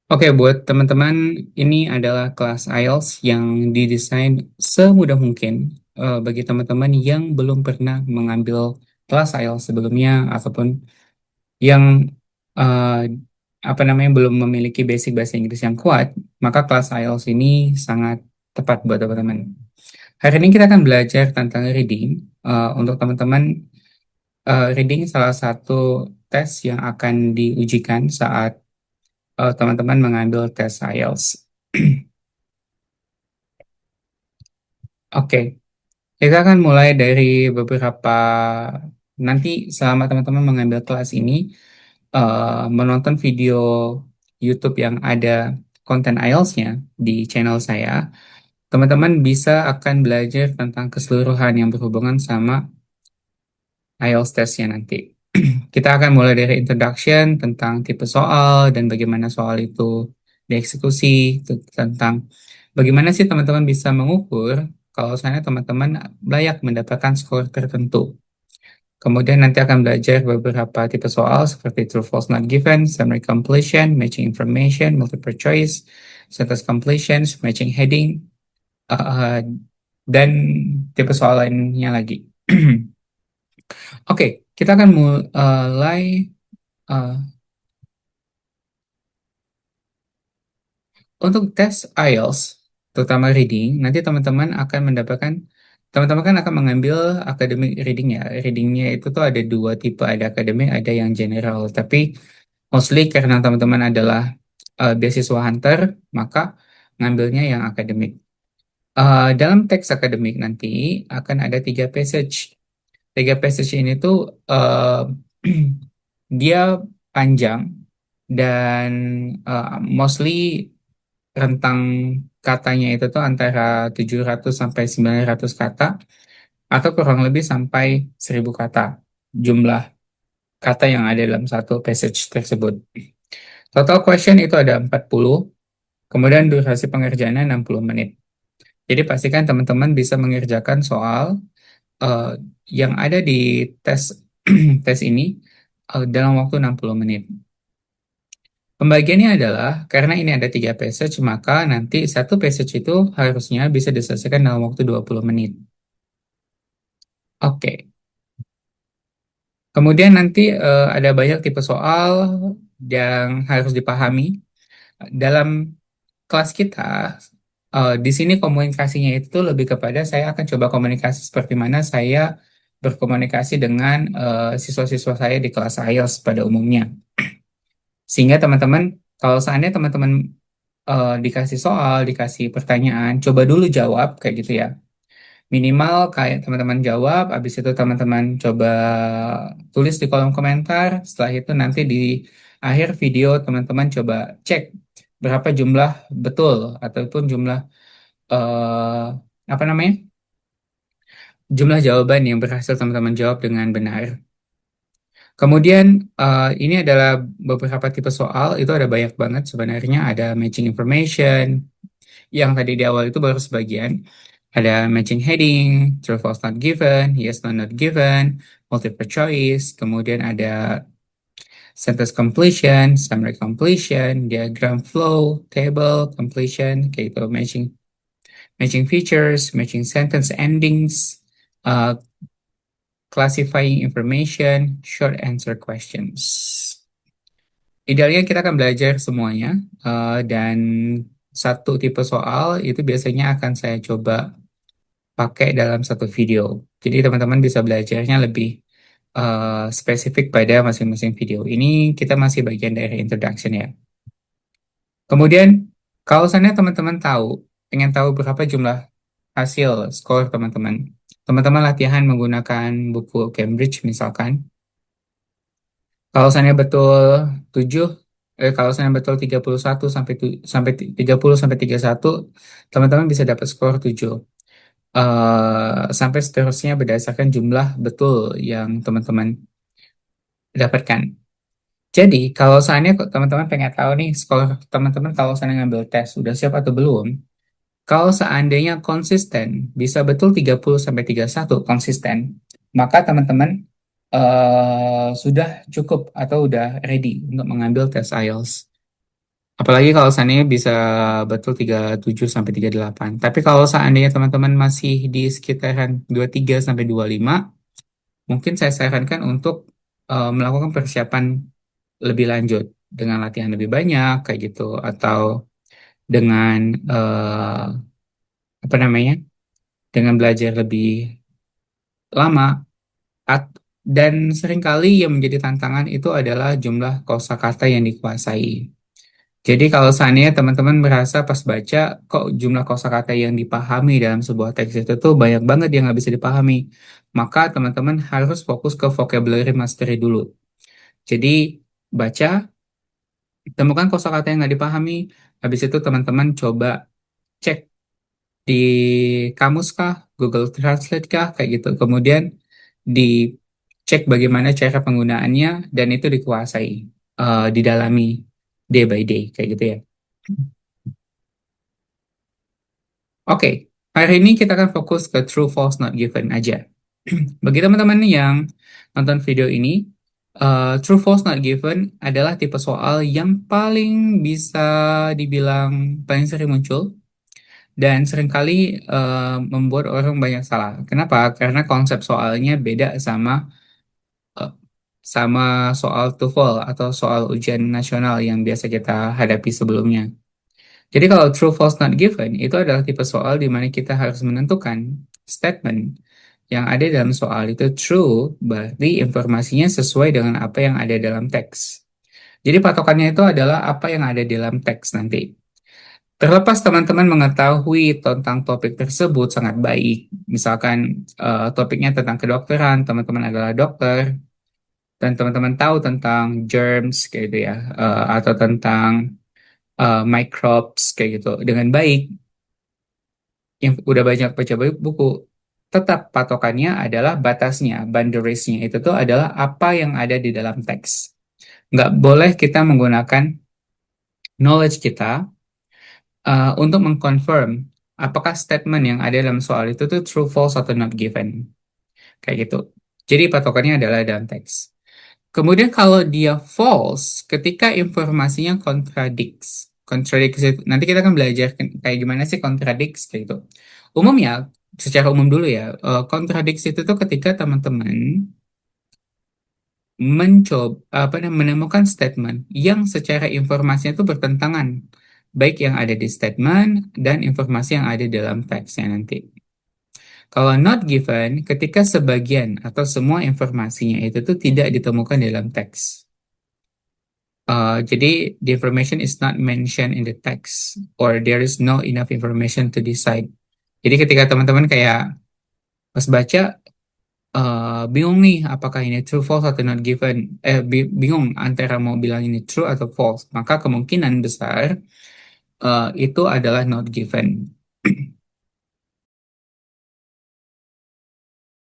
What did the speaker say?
Oke, buat teman-teman, ini adalah kelas IELTS yang didesain semudah mungkin bagi teman-teman yang belum pernah mengambil kelas IELTS sebelumnya ataupun yang eh, belum memiliki basic bahasa Inggris yang kuat, maka kelas IELTS ini sangat tepat buat teman-teman. Hari ini kita akan belajar tentang reading. Untuk teman-teman, reading salah satu tes yang akan diujikan saat teman-teman mengambil tes IELTS. Oke, kita akan mulai dari beberapa nanti selama teman-teman mengambil kelas ini menonton video YouTube yang ada konten IELTS-nya di channel saya, teman-teman bisa akan belajar tentang keseluruhan yang berhubungan sama IELTS testnya nanti. Kita akan mulai dari introduction tentang tipe soal dan bagaimana soal itu dieksekusi, tentang bagaimana sih teman-teman bisa mengukur kalau misalnya teman-teman layak mendapatkan skor tertentu. Kemudian nanti akan belajar beberapa tipe soal seperti true, false, not given, summary completion, matching information, multiple choice, sentence completion, matching heading, uh, dan tipe soal lainnya lagi. Oke, kita akan mulai. uh, Untuk tes IELTS, terutama reading, nanti teman-teman kan akan mengambil academic reading ya. Readingnya itu tuh ada dua tipe, ada akademik, ada yang general. Tapi mostly karena teman-teman adalah beasiswa hunter, maka ngambilnya yang akademik. Dalam teks akademik nanti akan ada tiga passage. Tiga passage ini tuh dia panjang dan mostly rentang katanya itu tuh antara 700 sampai 900 kata atau kurang lebih sampai 1000 kata jumlah kata yang ada dalam satu passage tersebut. Total question itu ada 40, kemudian durasi pengerjaannya 60 menit. Jadi pastikan teman-teman bisa mengerjakan soal eh, yang ada di tes tes ini dalam waktu 60 menit. Pembagiannya adalah, karena ini ada tiga passage, maka nanti satu passage itu harusnya bisa diselesaikan dalam waktu 20 menit. Oke. Kemudian nanti ada banyak tipe soal yang harus dipahami. Dalam kelas kita, di sini komunikasinya itu lebih kepada saya akan coba komunikasi seperti mana saya berkomunikasi dengan siswa-siswa saya di kelas IELTS pada umumnya. Sehingga teman-teman, kalau seandainya teman-teman dikasih soal, dikasih pertanyaan, coba dulu jawab kayak gitu ya. Minimal kayak teman-teman jawab, habis itu teman-teman coba tulis di kolom komentar. Setelah itu nanti di akhir video teman-teman coba cek berapa jumlah betul ataupun jumlah eh, apa namanya? Jumlah jawaban yang berhasil teman-teman jawab dengan benar. Kemudian ini adalah beberapa tipe soal, itu ada banyak banget sebenarnya, ada matching information, yang tadi di awal itu baru sebagian. Ada matching heading, true false not given, yes no not given, multiple choice, kemudian ada sentence completion, summary completion, diagram flow, table completion, kayak itu matching features, matching sentence endings, uh, classifying information, short answer questions. Idealnya kita akan belajar semuanya dan satu tipe soal itu biasanya akan saya coba pakai dalam satu video. Jadi teman-teman bisa belajarnya lebih spesifik pada masing-masing video. Ini kita masih bagian dari introduction ya. Kemudian kalau misalnya teman-teman pengen tahu berapa jumlah hasil skor teman-teman. Teman-teman latihan menggunakan buku Cambridge misalkan. Kalau misalnya betul 7, kalau misalnya betul 31 sampai 30 sampai 31, teman-teman bisa dapat skor 7. Sampai seterusnya berdasarkan jumlah betul yang teman-teman dapatkan. Jadi, kalau seandainya teman-teman pengen tahu nih skor teman-teman kalau seandainya ngambil tes, udah siap atau belum? Kalau seandainya konsisten, bisa betul 30 sampai 31 konsisten, maka teman-teman sudah cukup atau udah ready untuk mengambil tes IELTS. Apalagi kalau seandainya bisa betul 37 sampai 38. Tapi kalau seandainya teman-teman masih di sekitaran 23 sampai 25, mungkin saya sarankan untuk melakukan persiapan lebih lanjut dengan latihan lebih banyak kayak gitu, atau dengan apa namanya? Dengan belajar lebih lama. At- dan seringkali yang menjadi tantangan itu adalah jumlah kosakata yang dikuasai. Jadi kalau seandainya teman-teman merasa pas baca kok jumlah kosakata yang dipahami dalam sebuah teks itu tuh banyak banget yang nggak bisa dipahami, maka teman-teman harus fokus ke vocabulary mastery dulu. Jadi baca, temukan kosakata yang nggak dipahami, habis itu teman-teman coba cek di kamus kah, Google Translate kah, kayak gitu. Kemudian dicek bagaimana cara penggunaannya dan itu dikuasai, didalami day by day, kayak gitu ya. Oke, hari ini kita akan fokus ke true, false, not given aja. Bagi teman-teman yang nonton video ini, true, false, not given adalah tipe soal yang paling bisa dibilang paling sering muncul dan seringkali membuat orang banyak salah. Kenapa? Karena konsep soalnya beda eh, sama soal TOEFL atau soal ujian nasional yang biasa kita hadapi sebelumnya. Jadi kalau true, false, not given itu adalah tipe soal di mana kita harus menentukan statement yang ada dalam soal itu true, berarti informasinya sesuai dengan apa yang ada dalam teks. Jadi patokannya itu adalah apa yang ada dalam teks nanti. Terlepas teman-teman mengetahui tentang topik tersebut sangat baik, misalkan topiknya tentang kedokteran, teman-teman adalah dokter, dan teman-teman tahu tentang germs kayak gitu ya, atau tentang microbes kayak gitu dengan baik, yang udah banyak baca buku, tetap patokannya adalah batasnya, boundariesnya itu tuh adalah apa yang ada di dalam teks. Nggak boleh kita menggunakan knowledge kita untuk mengconfirm apakah statement yang ada dalam soal itu tuh true, false, atau not given. Kayak gitu. Jadi patokannya adalah dalam teks. Kemudian kalau dia false, ketika informasinya contradicts. Contradicts itu, nanti kita akan belajar kayak gimana sih contradicts kayak gitu. Umumnya, secara umum dulu ya, contradicts itu tuh ketika teman-teman mencoba menemukan statement yang secara informasinya itu bertentangan, baik yang ada di statement dan informasi yang ada dalam teksnya nanti. Kalau not given, ketika sebagian atau semua informasinya itu tuh tidak ditemukan dalam teks. Jadi the information is not mentioned in the text or there is no enough information to decide. Jadi ketika teman-teman kayak pas baca bingung nih apakah ini true, false, atau not given, bingung antara mau bilang ini true atau false, maka kemungkinan besar itu adalah not given.